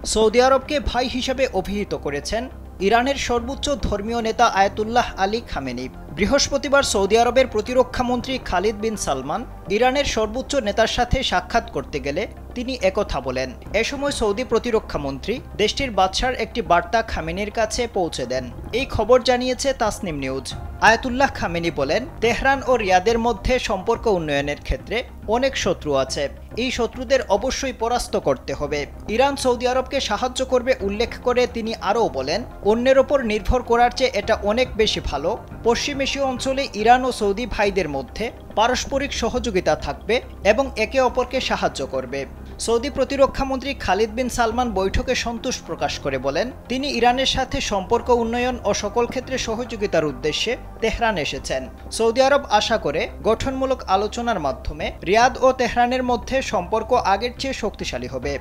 Saudi আরবকে ভাই হিসেবে অভিহিত করেছেন ইরানের সর্বোচ্চ ধর্মীয় নেতা আয়াতুল্লাহ আলী খামেনি। বৃহস্পতিবার সৌদি আরবের প্রতিরক্ষামন্ত্রী খালিদ বিন সালমান ইরানের সর্বোচ্চ নেতার সাথে সাক্ষাৎ করতে গেলে তিনি একথা বলেন। এ সময় সৌদি প্রতিরক্ষামন্ত্রী দেশটির বাদশার একটি বার্তা খামেনির কাছে পৌঁছে দেন। এই খবর জানিয়েছে তাসনিম নিউজ। আয়াতুল্লাহ খামেনি বলেন, তেহরান ও রিয়াদের মধ্যে সম্পর্ক উন্নয়নের ক্ষেত্রে অনেক শত্রু আছে, এই শত্রুদের অবশ্যই পরাস্ত করতে হবে। ইরান সৌদি আরবকে সাহায্য করবে উল্লেখ করে তিনি আরও বলেন, অন্যের ওপর নির্ভর করার চেয়ে এটা অনেক বেশি ভালো। পশ্চিম এশীয় অঞ্চলে ইরান ও সৌদি ভাইদের মধ্যে পারস্পরিক সহযোগিতা থাকবে এবং একে অপরকে সাহায্য করবে। সৌদি প্রতিরক্ষামন্ত্রী খালিদ বিন সালমান বৈঠকে সন্তোষ প্রকাশ করে বলেন, তিনি ইরানের সাথে সম্পর্ক উন্নয়ন ও সকল ক্ষেত্রে সহযোগিতার উদ্দেশ্যে তেহরান এসেছেন। সৌদি আরব আশা করে গঠনমূলক আলোচনার মাধ্যমে রিয়াদ ও তেহরানের মধ্যে সম্পর্ক আগের চেয়ে শক্তিশালী হবে।